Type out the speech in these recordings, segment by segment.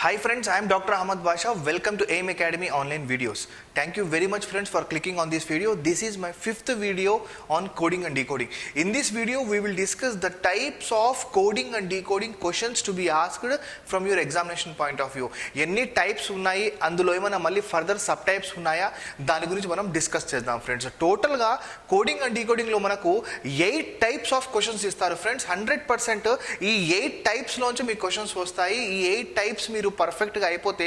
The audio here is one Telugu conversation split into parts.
Hi friends, I am Dr. Ahmad Basha. Welcome to AIM Academy online videos. Thank you very much friends for clicking on this video. This is my fifth video on coding and decoding. In this video, we will discuss the types of coding and decoding questions to be asked from your examination point of view. ఎన్ని టైప్స్ ఉన్నాయి, అందులో ఏమైనా మళ్ళీ ఫర్దర్ సబ్ టైప్స్ ఉన్నాయా, దాని గురించి మనం డిస్కస్ చేద్దాం ఫ్రెండ్స్. టోటల్గా కోడింగ్ అండ్ డీకోడింగ్లో మనకు 8 టైప్స్ ఆఫ్ క్వశ్చన్స్ ఇస్తారు ఫ్రెండ్స్. 100% ఈ 8 టైప్స్లోంచి మీకు క్వశ్చన్స్ వస్తాయి. ఈ 8 టైప్స్ మీరు పర్ఫెక్ట్గా అయిపోతే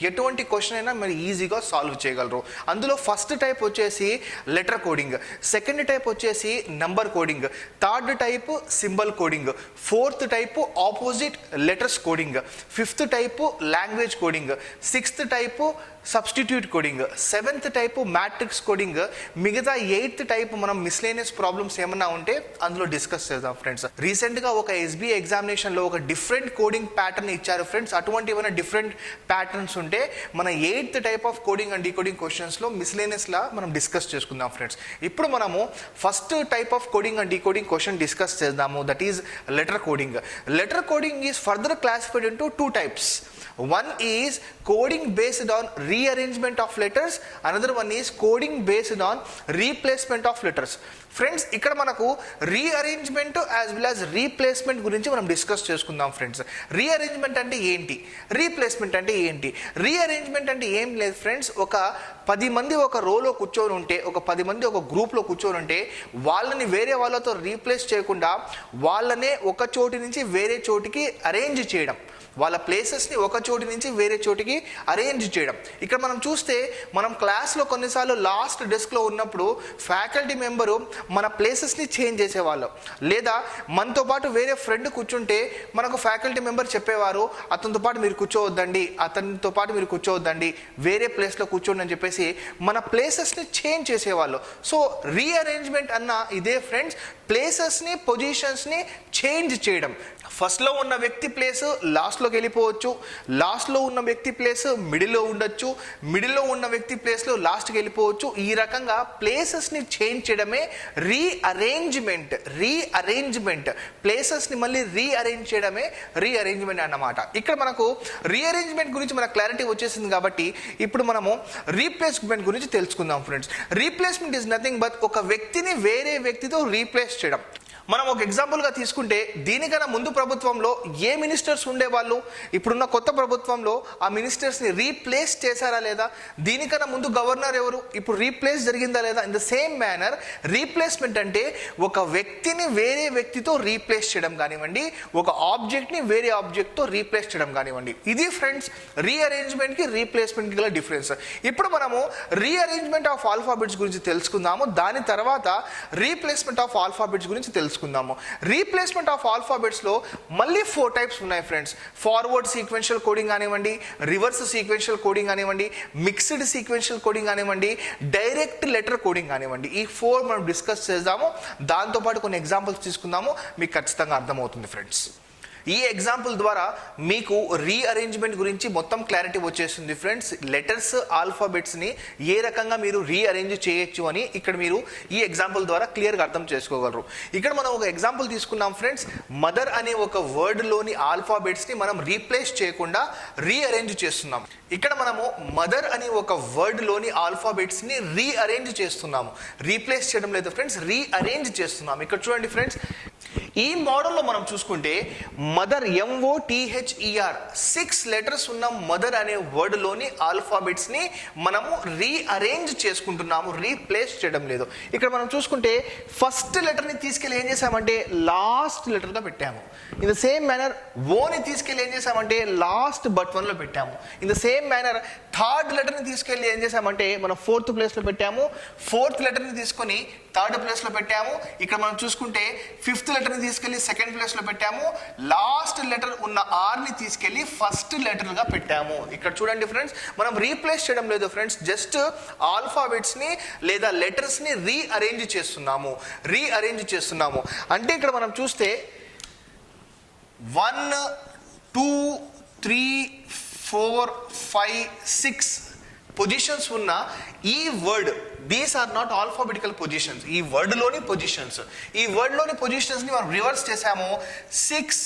ఎటువంటి క్వశ్చన్ అయినా మీరు ఈజీగా సాల్వ్ చేయగలరు. అందులో ఫస్ట్ టైప్ వచ్చేసి లెటర్ కోడింగ్, సెకండ్ టైప్ వచ్చేసి number coding, third type symbol coding, fourth type opposite letters coding, fifth type language coding, sixth type substitute coding, seventh type matrix coding. మిగతా 8th టైప్ మనం మిస్లేనియస్ ప్రాబ్లమ్స్ ఏమన్నా ఉంటే అందులో డిస్కస్ చేద్దాం ఫ్రెండ్స్. రీసెంట్గా ఒక ఎస్బీఐ ఎగ్జామినేషన్లో ఒక డిఫరెంట్ కోడింగ్ ప్యాటర్న్ ఇచ్చారు ఫ్రెండ్స్. అటువంటి ఏమైనా డిఫరెంట్ ప్యాటర్న్స్ ఉంటే మన 8th type of coding and decoding క్వశ్చన్స్లో మిస్లేనియస్లా మనం డిస్కస్ చేసుకుందాం ఫ్రెండ్స్. ఇప్పుడు మనము first type of coding and decoding question discuss చేద్దాము. That is letter coding. Letter coding is further classified into 2 types. One is coding based on rearrangement of letters, another one is coding based on replacement of letters. Friends, ఇక్కడ మనకు rearrangement as well as replacement గురించి మనం డిస్కస్ చేసుకుందాం ఫ్రెండ్స్. రీఅరేంజ్మెంట్ అంటే ఏంటి, రీప్లేస్మెంట్ అంటే ఏంటి? రీఅరేంజ్మెంట్ అంటే ఏం లేదు ఫ్రెండ్స్, ఒక 10 మంది ఒక రోలో కూర్చొని ఉంటే, ఒక 10 మంది ఒక గ్రూప్లో కూర్చొని ఉంటే వాళ్ళని వేరే వాళ్ళతో రీప్లేస్ చేయకుండా వాళ్ళనే ఒక చోటి నుంచి వేరే చోటికి అరేంజ్ చేయడం, వాళ్ళ ప్లేసెస్ని ఒక చోటి నుంచి వేరే చోటికి అరేంజ్ చేయడం. ఇక్కడ మనం చూస్తే మనం క్లాస్లో కొన్నిసార్లు లాస్ట్ డెస్క్లో ఉన్నప్పుడు ఫ్యాకల్టీ మెంబరు మన ప్లేసెస్ని చేంజ్ చేసేవాళ్ళు, లేదా మనతో పాటు వేరే ఫ్రెండ్ కూర్చుంటే మనకు ఫ్యాకల్టీ మెంబర్ చెప్పేవారు అతనితో పాటు మీరు కూర్చోవద్దండి, అతనితో పాటు మీరు కూర్చోవద్దండి, వేరే ప్లేస్లో కూర్చోండి అని చెప్పేసి మన ప్లేసెస్ని చేంజ్ చేసేవాళ్ళు. సో రీఅరేంజ్మెంట్ అన్న ఇదే ఫ్రెండ్స్, ప్లేసెస్ని పొజిషన్స్ని చేంజ్ చేయడం. ఫస్ట్లో ఉన్న వ్యక్తి ప్లేస్ లాస్ట్లోకి వెళ్ళిపోవచ్చు, లాస్ట్లో ఉన్న వ్యక్తి ప్లేస్ మిడిల్లో ఉండొచ్చు, మిడిల్లో ఉన్న వ్యక్తి ప్లేస్లో లాస్ట్కి వెళ్ళిపోవచ్చు. ఈ రకంగా ప్లేసెస్ని చేంజ్ చేయడమే రీఅరేంజ్మెంట్. రీఅరేంజ్మెంట్ ప్లేసెస్ని మళ్ళీ రీఅరేంజ్ చేయడమే రీఅరేంజ్మెంట్ అన్నమాట. ఇక్కడ మనకు రీఅరేంజ్మెంట్ గురించి మనకు క్లారిటీ వచ్చేసింది కాబట్టి ఇప్పుడు మనము రీప్లేస్మెంట్ గురించి తెలుసుకుందాం friends. Replacement is nothing but ఒక వ్యక్తిని వేరే వ్యక్తితో రీప్లేస్ చేయడం. మనం ఒక ఎగ్జాంపుల్గా తీసుకుంటే దీనికన్నా ముందు ప్రభుత్వంలో ఏ మినిస్టర్స్ ఉండేవాళ్ళు, ఇప్పుడున్న కొత్త ప్రభుత్వంలో ఆ మినిస్టర్స్ని రీప్లేస్ చేశారా లేదా? దీనికన్నా ముందు గవర్నర్ ఎవరు, ఇప్పుడు రీప్లేస్ జరిగిందా లేదా? In the same manner replacement అంటే ఒక వ్యక్తిని వేరే వ్యక్తితో రీప్లేస్ చేయడం కానివ్వండి, ఒక ఆబ్జెక్ట్ని వేరే ఆబ్జెక్ట్తో రీప్లేస్ చేయడం కానివ్వండి. ఇది ఫ్రెండ్స్ రీఅరేంజ్మెంట్కి రీప్లేస్మెంట్కి గల డిఫరెన్స్. ఇప్పుడు మనము రీఅరేంజ్మెంట్ ఆఫ్ ఆల్ఫాబెట్స్ గురించి తెలుసుకుందాము, దాని తర్వాత రీప్లేస్మెంట్ ఆఫ్ ఆల్ఫాబెట్స్ గురించి తెలుసుకుందాము. రీప్లేస్మెంట్ ఆఫ్ ఆల్ఫాబెట్స్ లో మళ్ళీ 4 టైప్స్ ఉన్నాయి ఫ్రెండ్స్. ఫార్వర్డ్ సీక్వెన్షియల్ కోడింగ్ కానివ్వండి, రివర్స్ సీక్వెన్షియల్ కోడింగ్ కానివ్వండి, మిక్స్డ్ సీక్వెన్షియల్ కోడింగ్ కానివ్వండి, డైరెక్ట్ లెటర్ కోడింగ్ కానివ్వండి. ఈ 4 మనం డిస్కస్ చేద్దాము. దాంతోపాటు కొన్ని ఎగ్జాంపుల్స్ తీసుకుందాము, మీకు ఖచ్చితంగా అర్థమవుతుంది ఫ్రెండ్స్. ఈ ఎగ్జాంపుల్ ద్వారా మీకు రీఅరేంజ్మెంట్ గురించి మొత్తం క్లారిటీ వచ్చేస్తుంది ఫ్రెండ్స్. లెటర్స్ ఆల్ఫాబెట్స్ని ఏ రకంగా మీరు రీఅరేంజ్ చేయొచ్చు అని ఇక్కడ మీరు ఈ ఎగ్జాంపుల్ ద్వారా క్లియర్గా అర్థం చేసుకోగలరు. ఇక్కడ మనం ఒక ఎగ్జాంపుల్ తీసుకున్నాం ఫ్రెండ్స్. మదర్ అనే ఒక వర్డ్లోని ఆల్ఫాబెట్స్ని మనం రీప్లేస్ చేయకుండా రీఅరేంజ్ చేస్తున్నాం. ఇక్కడ మనము మదర్ అనే ఒక వర్డ్లోని ఆల్ఫాబెట్స్ని రీఅరేంజ్ చేస్తున్నాము, రీప్లేస్ చేయడం లేదు ఫ్రెండ్స్, రీఅరేంజ్ చేస్తున్నాం. ఇక్కడ చూడండి ఫ్రెండ్స్, ఈ మోడల్లో మనం చూసుకుంటే మదర్ MOTHER 6 లెటర్స్ ఉన్న మదర్ అనే వర్డ్లోని ఆల్ఫాబెట్స్ని మనము రీఅరేంజ్ చేసుకుంటున్నాము, రీప్లేస్ చేయడం లేదు. ఇక్కడ మనం చూసుకుంటే ఫస్ట్ లెటర్ని తీసుకెళ్ళి ఏం చేసామంటే లాస్ట్ లెటర్గా పెట్టాము. ఇన్ ద సేమ్ మేనర్ ఓని తీసుకెళ్ళి ఏం చేసామంటే లాస్ట్ బట్ 1లో పెట్టాము. In the same manner third లెటర్ని తీసుకెళ్ళి ఏం చేసామంటే మనం 4th ప్లేస్లో పెట్టాము. 4th లెటర్ని తీసుకొని 3rd ప్లేస్లో పెట్టాము. ఇక్కడ మనం చూసుకుంటే 5th లెటర్ని తీసుకెళ్ళి 2nd ప్లేస్లో పెట్టాము. లాస్ట్ లెటర్ ఉన్న ఆర్ని తీసుకెళ్ళి ఫస్ట్ లెటర్గా పెట్టాము. ఇక్కడ చూడండి ఫ్రెండ్స్, మనం రీప్లేస్ చేయడం లేదు ఫ్రెండ్స్, జస్ట్ ఆల్ఫాబెట్స్ని లేదా లెటర్స్ని రీఅరేంజ్ చేస్తున్నాము, రీఅరేంజ్ చేస్తున్నాము. అంటే ఇక్కడ మనం చూస్తే 1 2 3 4 5 6 పొజిషన్స్ ఉన్న ఈ word, these are not alphabetical positions, ఈ వర్డ్లోని పొజిషన్స్. ఈ వర్డ్లోని పొజిషన్స్ని మనం రివర్స్ చేసాము. 6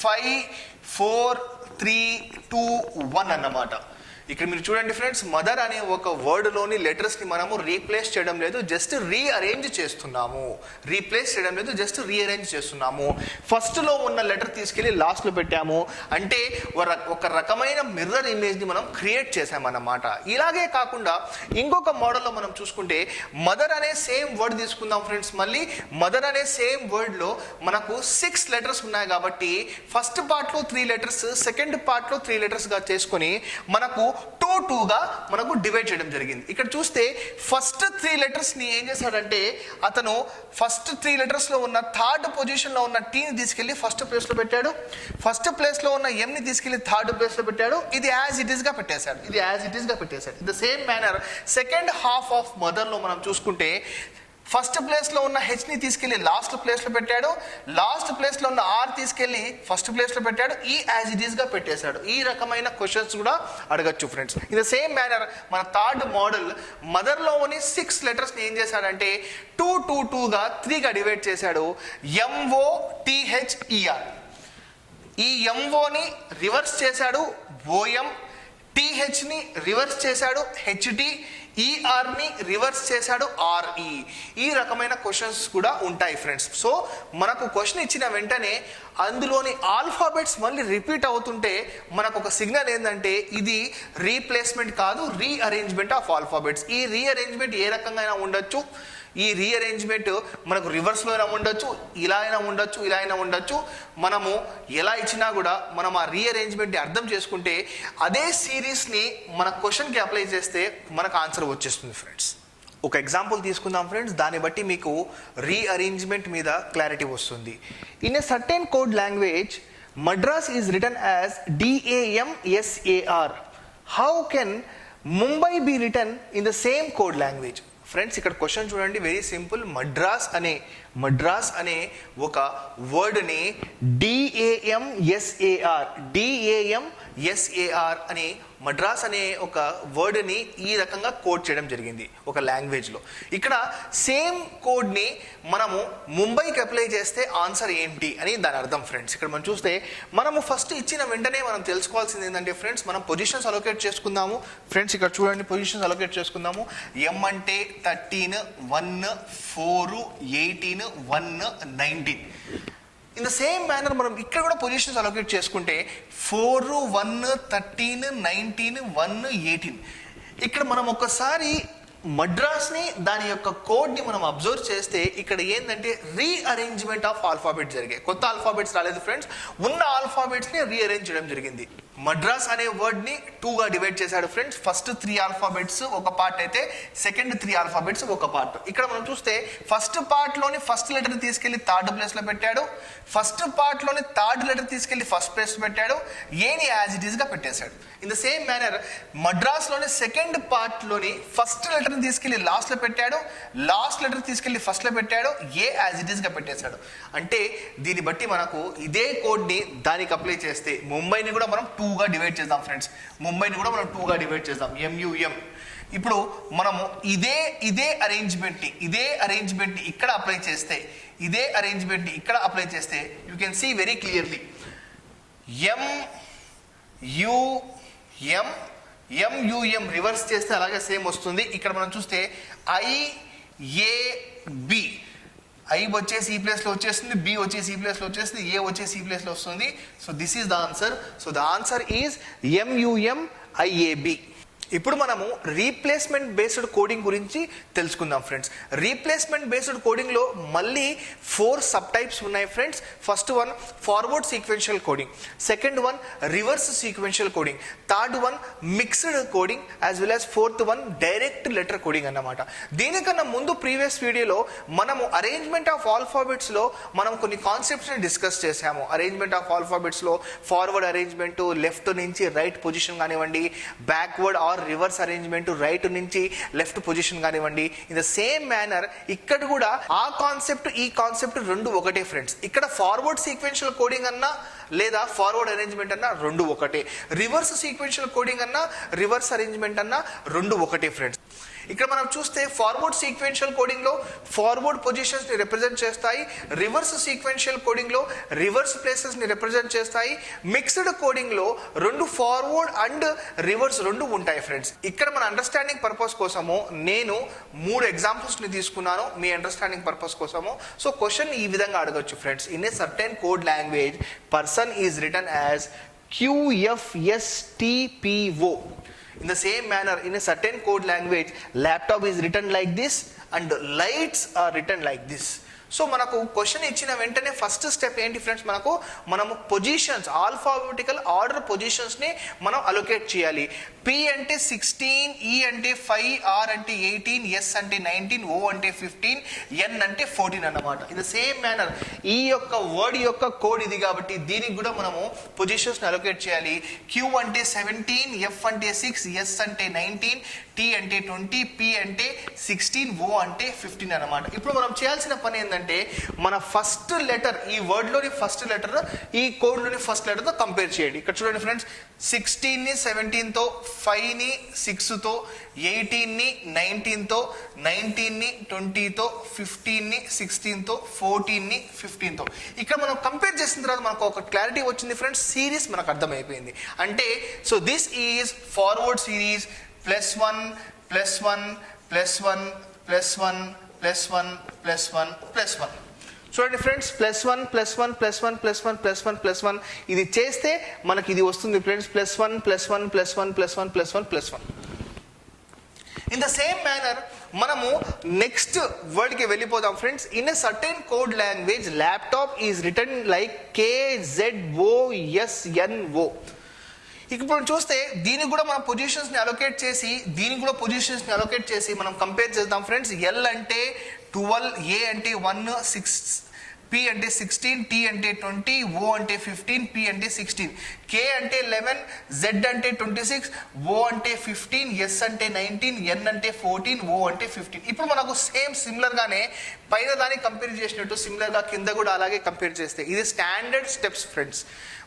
5 4 3, 2, 1 అన్నమాట. ఇక్కడ మీరు చూడండి ఫ్రెండ్స్, మదర్ అనే ఒక వర్డ్లోని లెటర్స్ని మనము రీప్లేస్ చేయడం లేదు, జస్ట్ రీఅరేంజ్ చేస్తున్నాము. రీప్లేస్ చేయడం లేదు, జస్ట్ రీఅరేంజ్ చేస్తున్నాము. ఫస్ట్లో ఉన్న లెటర్ తీసుకెళ్ళి లాస్ట్లో పెట్టాము అంటే ఒక రకమైన మిర్రర్ ఇమేజ్ని మనం క్రియేట్ చేసామన్నమాట. ఇలాగే కాకుండా ఇంకొక మోడల్లో మనం చూసుకుంటే మదర్ అనే సేమ్ వర్డ్ తీసుకుందాం ఫ్రెండ్స్. మళ్ళీ మదర్ అనే సేమ్ వర్డ్లో మనకు 6 లెటర్స్ ఉన్నాయి కాబట్టి ఫస్ట్ పార్ట్లో 3 లెటర్స్, సెకండ్ పార్ట్లో 3 లెటర్స్గా చేసుకొని మనకు 2గా మనకు డివైడ్ చేయడం జరిగింది. ఇక్కడ చూస్తే ఫస్ట్ 3 లెటర్స్ ని ఏం చేశాడంటే అతను ఫస్ట్ 3 లెటర్స్ లో ఉన్న థర్డ్ పొజిషన్ లో ఉన్న టీని తీసుకెళ్లి ఫస్ట్ ప్లేస్ లో పెట్టాడు. ఫస్ట్ ప్లేస్ లో ఉన్న ఎం ని తీసుకెళ్లి థర్డ్ ప్లేస్ లో పెట్టాడు. ఇది యాజ్ ఇట్ ఈస్ గా పెట్టేశాడు. In the same manner second half of mother లో మనం చూసుకుంటే ఫస్ట్ ప్లేస్లో ఉన్న హెచ్ని తీసుకెళ్ళి లాస్ట్ ప్లేస్లో పెట్టాడు. లాస్ట్ ప్లేస్లో ఉన్న ఆర్ తీసుకెళ్ళి ఫస్ట్ ప్లేస్లో పెట్టాడు. ఈ యాజ్ ఇట్ ఈస్గా పెట్టేశాడు. ఈ రకమైన క్వశ్చన్స్ కూడా అడగచ్చు friends. In the same manner మన థర్డ్ మోడల్ మదర్లో ఉన్న 6 లెటర్స్ని ఏం చేశాడంటే 2గా 3గా డివైడ్ చేశాడు. MOTHER. ఈ ఎంఓని రివర్స్ చేశాడు ఓఎం, టీహెచ్ని రివర్స్ చేశాడు హెచ్డి, ఈఆర్ని రివర్స్ చేశాడు ఆర్ఈ. ఈ రకమైన క్వశ్చన్స్ కూడా ఉంటాయి ఫ్రెండ్స్. సో మనకు క్వశ్చన్ ఇచ్చిన వెంటనే అందులోని ఆల్ఫాబెట్స్ మళ్ళీ రిపీట్ అవుతుంటే మనకు ఒక సిగ్నల్ ఏంటంటే ఇది రీప్లేస్మెంట్ కాదు, రీఅరేంజ్మెంట్ ఆఫ్ ఆల్ఫాబెట్స్. ఈ రీఅరేంజ్మెంట్ ఏ రకంగా అయినా ఉండొచ్చు. ఈ రీఅరేంజ్మెంట్ మనకు రివర్స్లో అయినా ఉండొచ్చు, ఇలా అయినా ఉండొచ్చు. మనము ఎలా ఇచ్చినా కూడా మనం ఆ రీఅరేంజ్మెంట్ని అర్థం చేసుకుంటే అదే సిరీస్ని మన క్వశ్చన్కి అప్లై చేస్తే మనకు ఆన్సర్ వచ్చేస్తుంది ఫ్రెండ్స్. ఒక ఎగ్జాంపుల్ తీసుకుందాం ఫ్రెండ్స్, దాన్ని బట్టి మీకు రీఅరేంజ్మెంట్ మీద క్లారిటీ వస్తుంది. In a certain code language Madras is written as DAMSAR. How can Mumbai be written in the same code language? Friends ఇక్కడ క్వశ్చన్ చూడండి, వెరీ సింపుల్. మద్రాస్ అనే ఒక వర్డ్ని DAMSAR అని మద్రాస్ అనే ఒక వర్డ్ని ఈ రకంగా కోడ్ చేయడం జరిగింది ఒక లాంగ్వేజ్లో. ఇక్కడ సేమ్ కోడ్ని మనము ముంబైకి అప్లై చేస్తే ఆన్సర్ ఏంటి అని దాని అర్థం ఫ్రెండ్స్. ఇక్కడ మనం చూస్తే మనము ఫస్ట్ ఇచ్చిన వెంటనే మనం తెలుసుకోవాల్సింది ఏంటంటే ఫ్రెండ్స్, మనం పొజిషన్స్ అలొకేట్ చేసుకుందాము ఫ్రెండ్స్. ఇక్కడ చూడండి, పొజిషన్స్ అలొకేట్ చేసుకుందాము. ఎం అంటే 13, 1, 4, 18, 1, 19. ఇన్ ద సేమ్ మేనర్ మనం ఇక్కడ కూడా పొజిషన్స్ అలొకేట్ చేసుకుంటే 4, 1, 13, 19, 1, 18. ఇక్కడ మనం ఒకసారి మద్రాస్ని దాని యొక్క కోడ్ని మనం అబ్జర్వ్ చేస్తే ఇక్కడ ఏంటంటే రీఅరేంజ్మెంట్ ఆఫ్ ఆల్ఫాబెట్స్ జరిగాయి. కొత్త ఆల్ఫాబెట్స్ రాలేదు ఫ్రెండ్స్, ఉన్న ఆల్ఫాబెట్స్ని రీఅరేంజ్ చేయడం జరిగింది. మద్రాస్ అనే వర్డ్ని 2గా డివైడ్ చేశాడు ఫ్రెండ్స్. ఫస్ట్ 3 ఆల్ఫాబెట్స్ ఒక పార్ట్ అయితే సెకండ్ 3 ఆల్ఫాబెట్స్ ఒక పార్ట్. ఇక్కడ మనం చూస్తే ఫస్ట్ పార్ట్లోని ఫస్ట్ లెటర్ తీసుకెళ్లి థర్డ్ ప్లేస్లో పెట్టాడు. ఫస్ట్ పార్ట్లోని థర్డ్ లెటర్ తీసుకెళ్లి ఫస్ట్ ప్లేస్లో పెట్టాడు. ఏని యాజ్ ఇట్ ఈస్గా పెట్టేశాడు. ఇన్ ద సేమ్ మేనర్ మద్రాస్లోని సెకండ్ పార్ట్లోని ఫస్ట్ లెటర్ని తీసుకెళ్లి లాస్ట్లో పెట్టాడు. లాస్ట్ లెటర్ తీసుకెళ్లి ఫస్ట్లో పెట్టాడు. ఏ యాజ్ ఇట్ ఈస్గా పెట్టేశాడు. అంటే దీన్ని బట్టి మనకు ఇదే కోడ్ని దానికి అప్లై చేస్తే ముంబైని కూడా మనం 2గా డివైడ్ చేద్దాం ఫ్రెండ్స్. ముంబైని కూడా మనం 2గా డివైడ్ చేద్దాం, MUM. ఇప్పుడు మనము ఇదే అరేంజ్మెంట్ని ఇక్కడ అప్లై చేస్తే you can see very clearly MUM reverse చేస్తే అలాగే సేమ్ వస్తుంది. ఇక్కడ మనం చూస్తే IAB, ఐ వచ్చేసి ఈ ప్లేస్లో వచ్చేస్తుంది, బి వచ్చేసి ఈ ప్లేస్లో వచ్చేస్తుంది, ఏ వచ్చేసి ఈ ప్లేస్లో వస్తుంది. So this is the answer. So the answer is MUMIAB. ఇప్పుడు మనము రీప్లేస్మెంట్ బేస్డ్ కోడింగ్ గురించి తెలుసుకుందాం ఫ్రెండ్స్. రీప్లేస్మెంట్ బేస్డ్ కోడింగ్లో మళ్ళీ 4 సబ్ టైప్స్ ఉన్నాయి friends. First one forward sequential coding, second one reverse sequential coding, third one mixed coding, as well as fourth one direct letter coding అన్నమాట. దీనికన్నా ముందు ప్రీవియస్ వీడియోలో మనము అరేంజ్మెంట్ ఆఫ్ ఆల్ఫాబెట్స్లో మనం కొన్ని కాన్సెప్ట్స్ని డిస్కస్ చేసాము. అరేంజ్మెంట్ ఆఫ్ ఆల్ఫాబెట్స్లో ఫార్వర్డ్ అరేంజ్మెంట్, లెఫ్ట్ నుంచి రైట్ పొజిషన్ కానివ్వండి, backward or reverse arrangement, right నుంచి లెఫ్ట్ పొజిషన్ కానివ్వండి. ఇన్ ద సేమ్ మేనర్ ఇక్కడ కూడా ఆ కాన్సెప్ట్ ఈ కాన్సెప్ట్ రెండు ఒకటే ఫ్రెండ్స్. ఇక్కడ ఫార్వర్డ్ సీక్వెన్షియల్ కోడింగ్ అన్నా లేదా ఫార్వర్డ్ అరేంజ్మెంట్ అన్నా రెండు ఒకటే, రివర్స్ సీక్వెన్షియల్ కోడింగ్ అన్నా రివర్స్ అరేంజ్మెంట్ అన్నా రెండు ఒకటే ఫ్రెండ్స్. ఇక్కడ మనం చూస్తే ఫార్వర్డ్ సీక్వెన్షియల్ కోడింగ్ లో ఫార్వర్డ్ పొజిషన్స్ ని రిప్రజెంట్ చేస్తాయి, రివర్స్ సీక్వెన్షియల్ కోడింగ్ లో రివర్స్ ప్లేసెస్ ని రిప్రజెంట్ చేస్తాయి, మిక్స్డ్ కోడింగ్ లో రెండు ఫార్వర్డ్ అండ్ రివర్స్ రెండు ఉంటాయి ఫ్రెండ్స్. ఇక్కడ మన అండర్స్టాండింగ్ పర్పస్ కోసము నేను 3 ఎగ్జాంపుల్స్ ని తీసుకున్నాను మీ అండర్స్టాండింగ్ పర్పస్ కోసము. సో క్వశ్చన్ ఈ విధంగా అడగొచ్చు friends. In a certain code language person is written as QFSTPO. In the same manner, in a certain code language, laptop is written like this and lights are written like this. So మనకు క్వశ్చన్ ఇచ్చిన వెంటనే ఫస్ట్ స్టెప్ ఏంటి ఫ్రెండ్స్, మనము పొజిషన్స్ ఆల్ఫాబెటికల్ ఆర్డర్ పొజిషన్స్ని మనం అలొకేట్ చేయాలి. P అంటే 16, E అంటే 5, R అంటే 18, S అంటే 19, O అంటే 15, N అంటే 14 అన్నమాట. ఇన్ ద సేమ్ మేనర్ ఈ యొక్క వర్డ్ యొక్క కోడ్ ఇది కాబట్టి దీనికి కూడా మనము పొజిషన్స్ని అలొకేట్ చేయాలి. Q అంటే 17, F అంటే 6, S అంటే 19, T అంటే 20, P అంటే 16, O అంటే 15 అన్నమాట. ఇప్పుడు మనం చేయాల్సిన పని ఏంటంటే మన ఫస్ట్ లెటర్ ఈ వర్డ్ లోని ఫస్ట్ లెటర్ ఈ కోడ్ లోని ఫస్ట్ లెటర్ తో కంపేర్ చేయండి. ఇక్కడ చూడండి ఫ్రెండ్స్, 16 ని 17 తో, 5 ని 6 తో, 18 ని 19 తో, 19 ని 20 తో, 15 ని 16 తో, 14 ని 15 తో. ఇక్కడ మనం కంపేర్ చేసిన తర్వాత మనకు ఒక క్లారిటీ వచ్చింది ఫ్రెండ్స్, సిరీస్ మనకు అర్థమైపోయింది. అంటే so this is forward series +1 +1 +1 +1 +1 +1 +1. చూడండి ఫ్రెండ్స్, +1 +1 +1 +1 +1 +1 ఇది చేస్తే మనకి ఇది వస్తుంది friends, +1 +1 +1 +1 +1 +1. In the same manner మనము నెక్స్ట్ వర్డ్ కి వెళ్ళిపోదాం friends. In a certain code language laptop is return like KZOSNO. ఇప్పుడు చూస్తే దీనికి కూడా మనం పొజిషన్స్ ని అలొకేట్ చేసి మనం కంపేర్ చేద్దాం ఫ్రెండ్స్. L అంటే 12, A అంటే 1, 6, P అంటే 16, T అంటే 20, O అంటే 15, P అంటే 16, K అంటే 11, Z అంటే 26, O అంటే 15, S అంటే 19, N అంటే 14, O అంటే 15. ఇప్పుడు మనకు సేమ్ సిమిలర్ గానే పైన దాన్ని కంపేర్ చేసినట్టు సిమిలర్ గా కింద కూడా అలాగే కంపేర్ చేస్తే ఇది స్టాండర్డ్ స్టెప్స్ ఫ్రెండ్స్.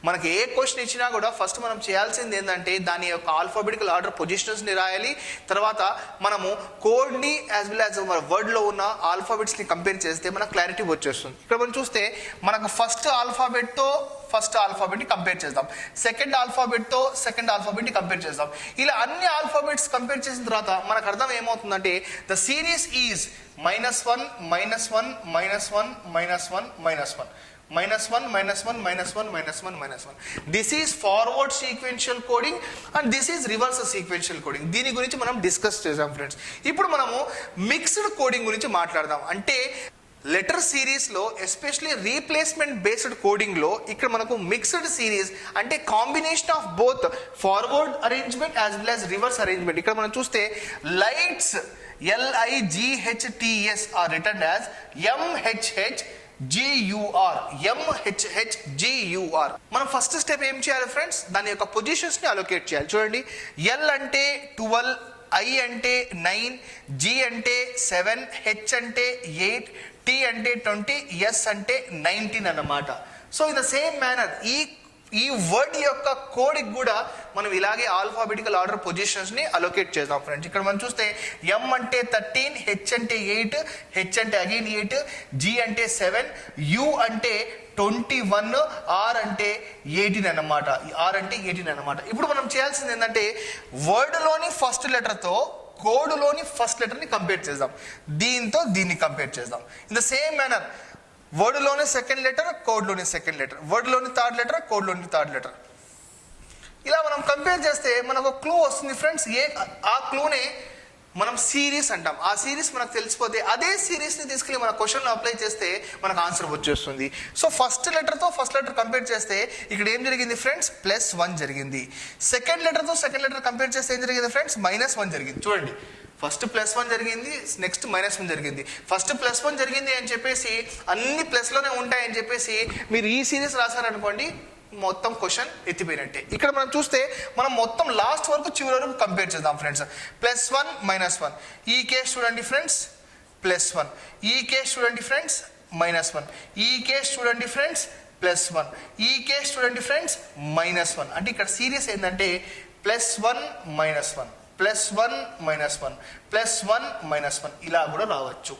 మనకి ఏ క్వశ్చన్ ఇచ్చినా కూడా ఫస్ట్ మనం చేయాల్సింది ఏంటంటే దాని యొక్క ఆల్ఫాబెటికల్ ఆర్డర్ పొజిషన్స్ ని రాయాలి. తర్వాత మనము కోడ్ ని యాజ్ వెల్ యాజ్ వర్డ్ లో ఉన్న ఆల్ఫాబెట్స్ ని కంపేర్ చేస్తే మనకు క్లారిటీ వచ్చేస్తుంది. ఇక్కడ మనం చూస్తే మనకు ఫస్ట్ ఆల్ఫాబెట్ తో ఫస్ట్ ఆల్ఫాబెట్ ని కంపేర్ చేద్దాం, సెకండ్ ఆల్ఫాబెట్ తో సెకండ్ ఆల్ఫాబెట్ ని కంపేర్ చేద్దాం. ఇలా అన్ని ఆల్ఫాబెట్స్ కంపేర్ చేసిన తర్వాత మనకు అర్థం ఏమవుతుందంటే the series is -1 -1 -1 -1 -1 -1 -1. This is forward sequential coding and this is reverse sequential coding. దీని గురించి మనం డిస్కస్ చేసాం ఫ్రెండ్స్. ఇప్పుడు మనము మిక్స్డ్ కోడింగ్ గురించి మాట్లాడదాం. అంటే లెటర్ సిరీస్ లో ఎస్పెషల్లీ రీప్లేస్మెంట్ బేస్డ్ కోడింగ్ లో ఇక్కడ మనకు మిక్స్డ్ సిరీస్ అంటే combination of both forward arrangement as well as reverse arrangement. ఇక్కడ మనం చూస్తే lights LIGHTS are written as MHHGUR. మనం ఫస్ట్ స్టెప్ ఏం చేయాలి ఫ్రెండ్స్, దాని యొక్క పొజిషన్స్ ని అలొకేట్ చేయాలి. చూడండి, L అంటే 12, I అంటే 9, G అంటే 7, H అంటే 8, T అంటే 20, S అంటే 19 అన్నమాట. So in the same manner ఈ వర్డ్ యొక్క కోడ్ కూడా మనం ఇలాగే ఆల్ఫాబెటికల్ ఆర్డర్ పొజిషన్స్ ని అలొకేట్ చేద్దాం ఫ్రెండ్స్. ఇక్కడ మనం చూస్తే M అంటే 13, H అంటే 8, H అంటే అగైన్ 8, G అంటే 7, U అంటే 21, R అంటే 18 అన్నమాట. ఇప్పుడు మనం చేయాల్సింది ఏంటంటే వర్డ్ లోని ఫస్ట్ లెటర్ తో కోడ్ లోని ఫస్ట్ లెటర్ ని కంపేర్ చేద్దాం, దీంతో దీన్ని కంపేర్ చేద్దాం. In the same manner word లోని సెకండ్ లెటర్, కోడ్ లోని సెకండ్ లెటర్, వర్డ్ లోని థర్డ్ లెటర్, కోడ్ లోని థర్డ్ లెటర్. ఇలా మనం కంపేర్ చేస్తే మనకు క్లూ వస్తుంది ఫ్రెండ్స్. ఆ క్లూనే మనం సిరీస్ అంటాం. ఆ సిరీస్ మనకు తెలిసిపోతే అదే సిరీస్ ని తీసుకెళ్ళి మన క్వశ్చన్ లో అప్లై చేస్తే మనకు ఆన్సర్ వచ్చేస్తుంది. సో ఫస్ట్ లెటర్ తో ఫస్ట్ లెటర్ కంపేర్ చేస్తే ఇక్కడ ఏం జరిగింది ఫ్రెండ్స్, +1 జరిగింది. సెకండ్ లెటర్ తో సెకండ్ లెటర్ కంపేర్ చేస్తే ఏం జరిగింది ఫ్రెండ్స్, -1 జరిగింది. చూడండి, ఫస్ట్ +1 జరిగింది, నెక్స్ట్ -1 జరిగింది. ఫస్ట్ +1 జరిగింది అని చెప్పేసి అన్ని ప్లస్లోనే ఉంటాయని చెప్పేసి మీరు ఈ సిరీస్ రాశారనుకోండి, మొత్తం క్వశ్చన్ ఎత్తిపోయినట్టే. ఇక్కడ మనం చూస్తే మనం మొత్తం లాస్ట్ వరకు చివరి వరకు కంపేర్ చేద్దాం ఫ్రెండ్స్. +1 -1, ఈ కేస్ చూడండి ఫ్రెండ్స్ +1, ఈ కేస్ చూడండి ఫ్రెండ్స్ -1, ఈ కేస్ చూడండి ఫ్రెండ్స్ +1, ఈ కేస్ చూడండి ఫ్రెండ్స్ -1. అంటే ఇక్కడ సిరీస్ ఏంటంటే +1 -1 +1 -1 +1 -1 ఇలా కూడా రావచ్చు.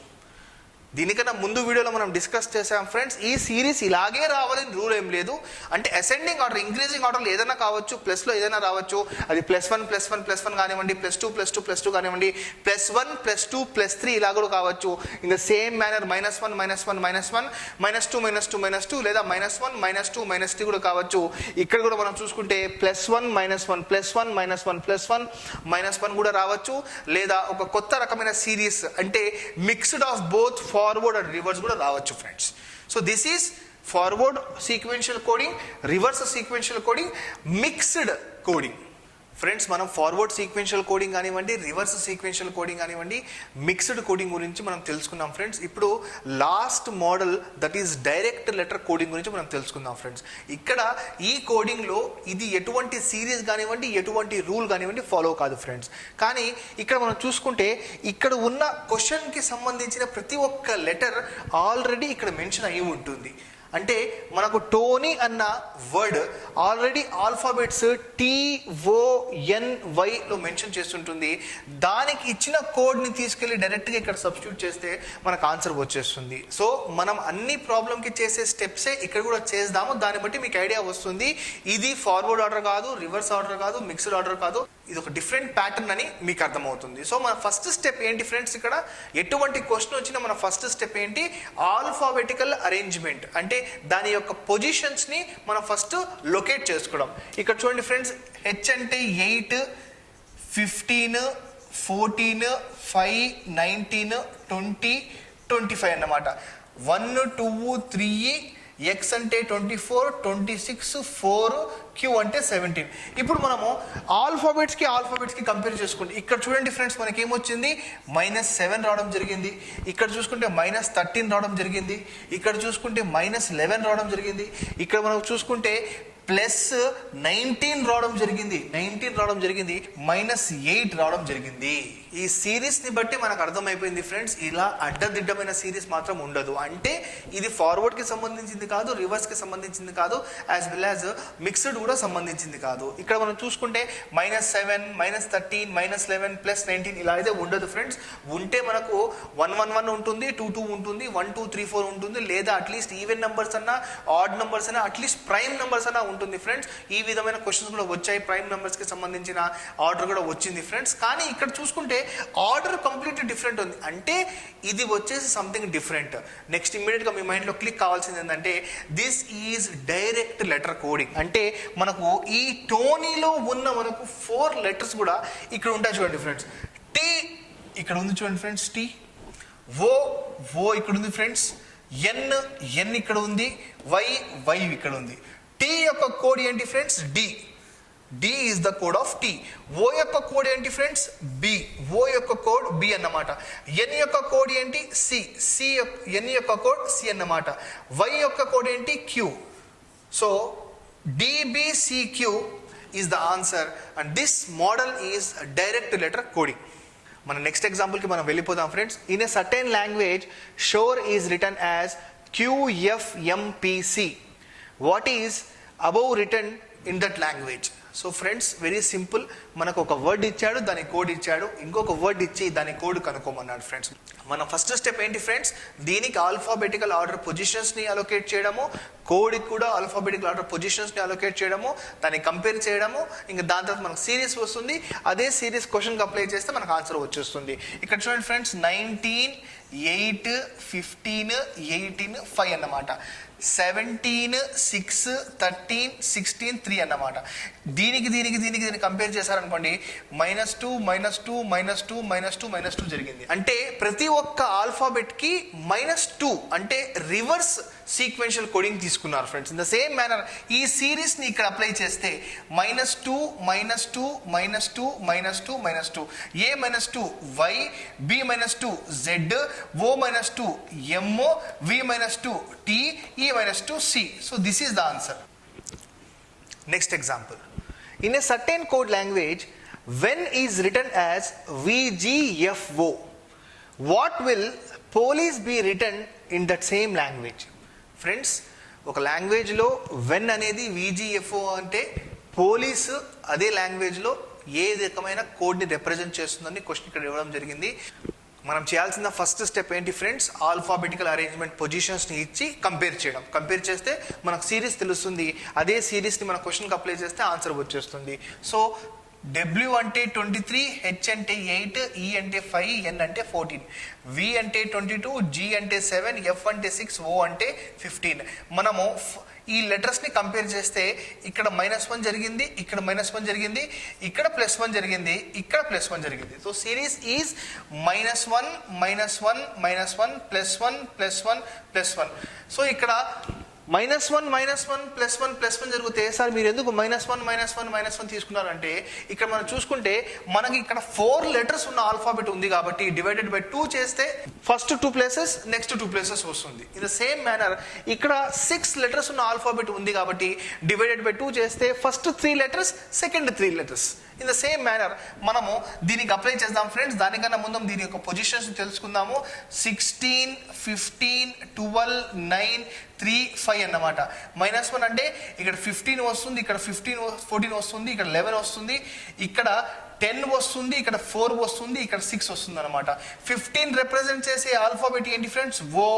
దీనికన్నా ముందు వీడియోలో మనం డిస్కస్ చేసాం ఫ్రెండ్స్, ఈ సిరీస్ ఇలాగే రావాలని రూల్ ఏం లేదు. అంటే అసెండింగ్ ఆర్డర్, ఇంక్రీజింగ్ ఆర్డర్లో ఏదైనా కావచ్చు, ప్లస్లో ఏదైనా రావచ్చు. అది +1 +1 +1 కానివ్వండి, +2 +2 +2 కానివ్వండి, +1 +2 +3 ఇలా కూడా కావచ్చు. ఇన్ ద సేమ్ మేనర్ -1 -1 -1 -2 -2 -2 లేదా -1 -2 -3 కూడా కావచ్చు. ఇక్కడ కూడా మనం చూసుకుంటే +1 -1 +1 -1 +1 కూడా రావచ్చు. లేదా ఒక కొత్త రకమైన సిరీస్ అంటే mixed of both forward and reverse కూడా రావచ్చు friends. So this is forward sequential coding, reverse sequential coding, mixed coding. Friends మనం ఫార్వర్డ్ సీక్వెన్షియల్ కోడింగ్ కానివ్వండి, రివర్స్ సీక్వెన్షియల్ కోడింగ్ కానివ్వండి, మిక్స్డ్ కోడింగ్ గురించి మనం తెలుసుకున్నాం ఫ్రెండ్స్. ఇప్పుడు last model that is direct letter coding గురించి మనం తెలుసుకుందాం ఫ్రెండ్స్. ఇక్కడ ఈ కోడింగ్లో ఇది ఎటువంటి సిరీస్ కానివ్వండి, ఎటువంటి రూల్ కానివ్వండి ఫాలో కాదు ఫ్రెండ్స్. కానీ ఇక్కడ మనం చూసుకుంటే ఇక్కడ ఉన్న క్వశ్చన్కి సంబంధించిన ప్రతి ఒక్క లెటర్ ఆల్రెడీ ఇక్కడ మెన్షన్ అయి ఉంటుంది. అంటే మనకు టోనీ అన్న వర్డ్ ఆల్రెడీ ఆల్ఫాబెట్స్ TONYలో మెన్షన్ చేస్తుంటుంది. దానికి ఇచ్చిన కోడ్ని తీసుకెళ్ళి డైరెక్ట్గా ఇక్కడ సబ్స్టిట్యూట్ చేస్తే మనకు ఆన్సర్ వచ్చేస్తుంది. సో మనం అన్ని ప్రాబ్లంకి చేసే స్టెప్సే ఇక్కడ కూడా చేద్దాము. దాన్ని బట్టి మీకు ఐడియా వస్తుంది ఇది ఫార్వర్డ్ ఆర్డర్ కాదు, రివర్స్ ఆర్డర్ కాదు, మిక్స్డ్ ఆర్డర్ కాదు, ఇది ఒక డిఫరెంట్ ప్యాటర్న్ అని మీకు అర్థమవుతుంది. సో మన ఫస్ట్ స్టెప్ ఏంటి ఫ్రెండ్స్, ఇక్కడ ఎటువంటి క్వశ్చన్ వచ్చినా మన ఫస్ట్ స్టెప్ ఏంటి, ఆల్ఫాబెటికల్ అరేంజ్మెంట్. అంటే దాని యొక్క పొజిషన్స్ని మనం ఫస్ట్ లొకేట్ చేసుకోవడం. ఇక్కడ చూడండి ఫ్రెండ్స్, హెచ్ అంటే 8 15 14 5 19 20 25 అన్నమాట. 1 2 3 ఎక్స్ అంటే 24 26 4 క్యూ అంటే 17. ఇప్పుడు మనము ఆల్ఫాబెట్స్కి కంపేర్ చేసుకుంటే ఇక్కడ చూడండి ఫ్రెండ్స్ మనకి ఏమొచ్చింది, -7 రావడం జరిగింది. ఇక్కడ చూసుకుంటే -13 రావడం జరిగింది. ఇక్కడ చూసుకుంటే -11 రావడం జరిగింది. ఇక్కడ మనం చూసుకుంటే +19 రావడం జరిగింది, -8 రావడం జరిగింది. ఈ సిరీస్ని బట్టి మనకు అర్థమైపోయింది ఫ్రెండ్స్, ఇలా అడ్డదిడ్డమైన సిరీస్ మాత్రం ఉండదు. అంటే ఇది ఫార్వర్డ్కి సంబంధించింది కాదు, రివర్స్కి సంబంధించింది కాదు, యాజ్ వెల్ యాజ్ మిక్స్డ్ కూడా సంబంధించింది కాదు. ఇక్కడ మనం చూసుకుంటే -7 -13 -11 +19 ఇలా అయితే ఉండదు ఫ్రెండ్స్. ఉంటే మనకు 1 1 1 ఉంటుంది, 2 2 ఉంటుంది, 1 2 3 4 ఉంటుంది, లేదా అట్లీస్ట్ ఈవెన్ నెంబర్స్ అన్నా, ఆడ్ నెంబర్స్ అన్నా, అట్లీస్ట్ ప్రైమ్ నెంబర్స్ అన్నా ఉంటుంది ఫ్రెండ్స్. ఈ విధమైన క్వశ్చన్స్ కూడా వచ్చాయి, ప్రైమ్ నెంబర్స్కి సంబంధించిన ఆర్డర్ కూడా వచ్చింది ఫ్రెండ్స్. కానీ ఇక్కడ చూసుకుంటే ఆర్డర్ కంప్లీట్లీ డిఫరెంట్ ఉంది. అంటే ఇది వచ్చేసి సంథింగ్ డిఫరెంట్. నెక్స్ట్ ఇమ్మీడియట్గా మీ మైండ్లో క్లిక్ కావాల్సింది ఏంటంటే this is direct letter coding. అంటే మనకు ఈ టోనీలో ఉన్న మనకు 4 లెటర్స్ కూడా ఇక్కడ ఉంటాయి చూడండి ఫ్రెండ్స్. టీ ఇక్కడ ఉంది చూడండి ఫ్రెండ్స్, టీ. ఓ ఇక్కడ ఉంది ఫ్రెండ్స్. ఎన్ ఇక్కడ ఉంది. వై ఇక్కడ ఉంది. టీ యొక్క కోడ్ ఏంటి friends, D is the code of T. O యొక్క కోడ్ ఏంటి ఫ్రెండ్స్, బి. ఓ యొక్క కోడ్ బి అన్నమాట. ఎన్ యొక్క కోడ్ ఏంటి, సి. ఎన్ యొక్క కోడ్ సి అన్నమాట. వై యొక్క కోడ్ ఏంటి, Q. So DBCQ is the answer and this model is direct letter coding. మన నెక్స్ట్ ఎగ్జాంపుల్కి మనం వెళ్ళిపోదాం friends. In a certain language shore is written as QFMPC. What is above written in that language? So friends very simple, మనకు ఒక వర్డ్ ఇచ్చాడు, దాని కోడ్ ఇచ్చాడు, ఇంకొక వర్డ్ ఇచ్చి దాని కోడ్ కనుక్కోమన్నాడు ఫ్రెండ్స్. మన ఫస్ట్ స్టెప్ ఏంటి ఫ్రెండ్స్, దీనికి ఆల్ఫాబెటికల్ ఆర్డర్ పొజిషన్స్ని అలొకేట్ చేయడము, కోడ్కి కూడా ఆల్ఫాబెటికల్ ఆర్డర్ పొజిషన్స్ని అలొకేట్ చేయడము, దాన్ని కంపేర్ చేయడము. ఇంకా దాని తర్వాత మనకు సిరీస్ వస్తుంది, అదే సిరీస్ క్వశ్చన్కి అప్లై చేస్తే మనకు ఆన్సర్ వచ్చేస్తుంది. ఇక్కడ చూడండి ఫ్రెండ్స్, 19 8 15 18 5 అన్నమాట. 17 6 13 16 3 అన్నమాట. దీనికి కంపేర్ చేశారనుకోండి, -2 -2 -2 -2 -2 జరిగింది. అంటే ప్రతి ఒక్క ఆల్ఫాబెట్కి -2 అంటే రివర్స్ సీక్వెన్షియల్ కోడింగ్ తీసుకున్నారు friends. In the same manner ఈ సిరీస్ని ఇక్కడ అప్లై చేస్తే -2 -2 -2 -2 -2, A -2 Y, B -2 Z, O -2 M, V -2 T, E -2 C. So this is the answer. Next example. In a certain code language, when is written as VGFO, what will police be written in that same language? Friends, ఒక లాంగ్వేజ్లో వెన్ అనేది VGFO అంటే పోలీసు అదే లాంగ్వేజ్లో ఏ రకమైన కోడ్ని రిప్రజెంట్ చేస్తుందని క్వశ్చన్ ఇక్కడ ఇవ్వడం జరిగింది. మనం చేయాల్సిన ఫస్ట్ స్టెప్ ఏంటి ఫ్రెండ్స్, ఆల్ఫాబెటికల్ అరేంజ్మెంట్ పొజిషన్స్ని ఇచ్చి కంపేర్ చేయడం. కంపేర్ చేస్తే మనకు సిరీస్ తెలుస్తుంది, అదే సిరీస్ని మన క్వశ్చన్కి అప్లై చేస్తే ఆన్సర్ వచ్చేస్తుంది. సో W అంటే 23, H అంటే 8, E అంటే 5, N అంటే 14, V అంటే 22, G అంటే 7, F అంటే 6, O అంటే 15. మనము ఈ లెటర్స్ని కంపేర్ చేస్తే ఇక్కడ -1 జరిగింది, ఇక్కడ -1 జరిగింది, ఇక్కడ +1 జరిగింది, ఇక్కడ +1 జరిగింది. So series is -1 -1 -1 +1 +1 +1. సో ఇక్కడ -1 -1 +1 +1 జరిగితే సార్ మీరు ఎందుకు -1 -1 -1 తీసుకున్నారంటే, ఇక్కడ మనం చూసుకుంటే మనకి ఇక్కడ 4 లెటర్స్ ఉన్న ఆల్ఫాబెట్ ఉంది కాబట్టి డివైడెడ్ బై 2 చేస్తే ఫస్ట్ 2 ప్లేసెస్ నెక్స్ట్ 2 ప్లేసెస్ వస్తుంది. ఇన్ ద సేమ్ మేనర్ ఇక్కడ 6 లెటర్స్ ఉన్న ఆల్ఫాబెట్ ఉంది కాబట్టి డివైడెడ్ బై 2 చేస్తే first 3 letters second 3 letters. In the same manner మనము దీనికి అప్లై చేద్దాం ఫ్రెండ్స్. దానికన్నా ముందు దీని యొక్క పొజిషన్స్ తెలుసుకుందాము. 16, 15, 12, 9, 3, 5 అన్నమాట. -1 అంటే ఇక్కడ 15 వస్తుంది, ఇక్కడ 14 వస్తుంది, ఇక్కడ 11 వస్తుంది, ఇక్కడ 10 వస్తుంది, ఇక్కడ 4 వస్తుంది, ఇక్కడ 6 వస్తుంది అనమాట. 15 రిప్రజెంట్ చేసే ఆల్ఫాబెట్ ఏంటి friends, O,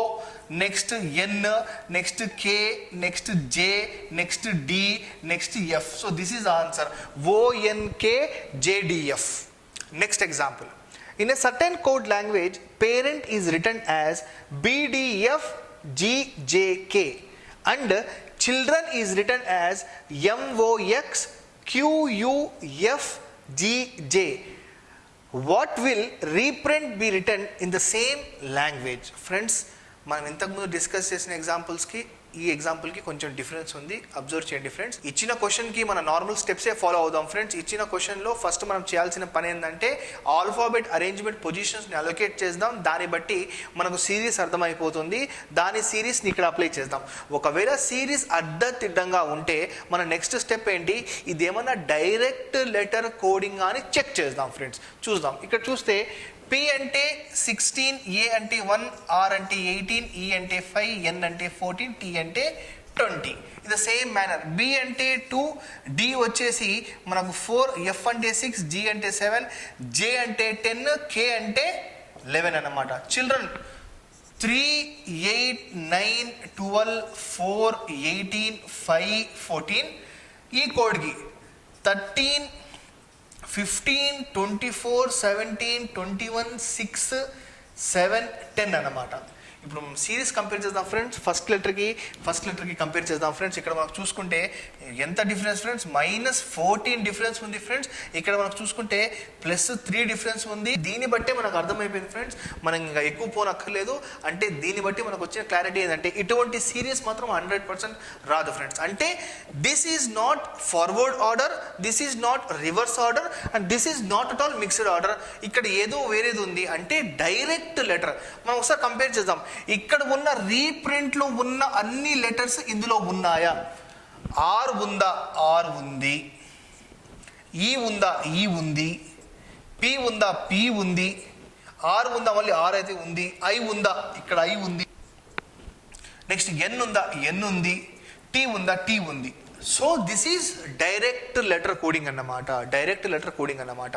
next N, next K, next J, next D, next F. So this is answer, ONKJDF. Next example. In a certain code language, parent is written as BDFGJK and children is written as MOXQUFGJ. What will reprint be written in the same language? Friends, మనం ఇంతకుముందు డిస్కస్ చేసిన ఎగ్జాంపుల్స్కి ఈ ఎగ్జాంపుల్కి కొంచెం డిఫరెన్స్ ఉంది. అబ్జర్వ్ చేయండి ఫ్రెండ్స్. ఇచ్చిన క్వశ్చన్కి మన నార్మల్ స్టెప్సే ఫాలో అవుదాం ఫ్రెండ్స్. ఇచ్చిన క్వశ్చన్లో ఫస్ట్ మనం చేయాల్సిన పని ఏంటంటే ఆల్ఫాబెట్ అరేంజ్మెంట్ పొజిషన్స్ని అలొకేట్ చేద్దాం. దాన్ని బట్టి మనకు సిరీస్ అర్థమైపోతుంది. దాని సిరీస్ని ఇక్కడ అప్లై చేద్దాం. ఒకవేళ సిరీస్ అడ్డదిడ్డంగా ఉంటే మన నెక్స్ట్ స్టెప్ ఏంటి, ఇదేమన్నా డైరెక్ట్ లెటర్ కోడింగ్ అని చెక్ చేద్దాం ఫ్రెండ్స్. చూద్దాం. ఇక్కడ చూస్తే P అంటే 16, A అంటే 1, R అంటే 18, E అంటే 5, N అంటే 14, T అంటే 20. In the same manner B అంటే 2, D వచ్చేసి మనకు 4, F అంటే 6, G అంటే 7, J అంటే 10, K అంటే 11 అన్నమాట. చిల్డ్రన్ 3, 8, 9, 12, 4, 18, 5, 14. ఈ కోడ్కి 13, 15, 24, 17, 21, 6, 7, 10 అన్నమాట. ఇప్పుడు మనం సిరీస్ కంపేర్ చేద్దాం ఫ్రెండ్స్. ఫస్ట్ లెటర్కి కంపేర్ చేద్దాం ఫ్రెండ్స్. ఇక్కడ మనకు చూసుకుంటే ఎంత డిఫరెన్స్ ఫ్రెండ్స్, -14 డిఫరెన్స్ ఉంది ఫ్రెండ్స్. ఇక్కడ మనకు చూసుకుంటే +3 డిఫరెన్స్ ఉంది. దీన్ని బట్టే మనకు అర్థమైపోయింది ఫ్రెండ్స్, మనం ఇంకా ఎక్కువ పోనక్కర్లేదు. అంటే దీన్ని బట్టి మనకు వచ్చిన క్లారిటీ ఏంటంటే ఇటువంటి సిరీస్ మాత్రం 100% రాదు ఫ్రెండ్స్. అంటే this is not forward order, this is not reverse order and this is not at all mixed order. ఇక్కడ ఏదో వేరేది ఉంది అంటే డైరెక్ట్ లెటర్. మనం ఒకసారి కంపేర్ చేద్దాం. ఇక్కడ ఉన్న రీప్రింట్లో ఉన్న అన్ని లెటర్స్ ఇందులో ఉన్నాయా? ఆర్ ఉందా? ఆర్ ఉంది. ఈ ఉందా? ఈ ఉంది. పి ఉందా? పి ఉంది. ఆర్ ఉందా? మళ్ళీ ఆర్ అయితే ఉంది. ఐ ఉందా? ఇక్కడ ఐ ఉంది. నెక్స్ట్ ఎన్ ఉందా? ఎన్ ఉంది. టీ ఉందా? టీ ఉంది. So this is direct letter coding అన్నమాట. డైరెక్ట్ లెటర్ కోడింగ్ అన్నమాట.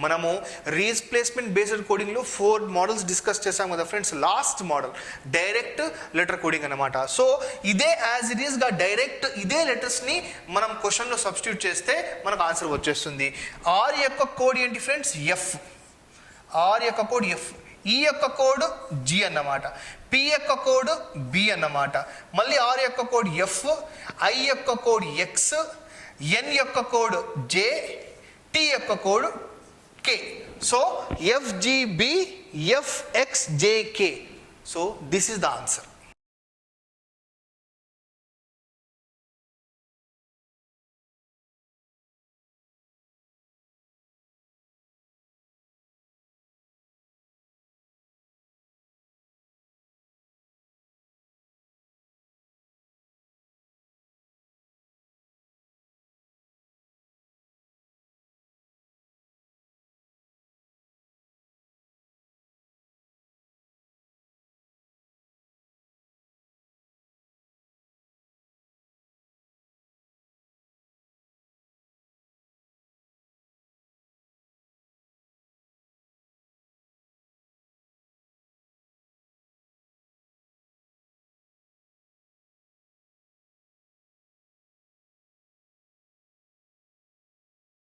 మనము రీప్లేస్మెంట్ బేస్డ్ కోడింగ్లో 4 మోడల్స్ డిస్కస్ చేసాం కదా friends. Last model direct letter coding అన్నమాట. సో ఇదే యాజ్ ఇట్ ఈస్గా డైరెక్ట్ ఇదే లెటర్స్ని మనం క్వశ్చన్లో సబ్స్టిట్యూట్ చేస్తే మనకు ఆన్సర్ వచ్చేస్తుంది. ఆర్ యొక్క కోడ్ ఏంటి ఫ్రెండ్స్? ఎఫ్. ఆర్ యొక్క కోడ్ ఎఫ్. ఈ యొక్క కోడ్ జి అన్నమాట. పి యొక్క కోడ్ బి అన్నమాట. మళ్ళీ ఆర్ యొక్క కోడ్ ఎఫ్. ఐ యొక్క కోడ్ ఎక్స్. ఎన్ యొక్క కోడ్ జే. టి యొక్క code K. So FGB FXJK. So this is the answer.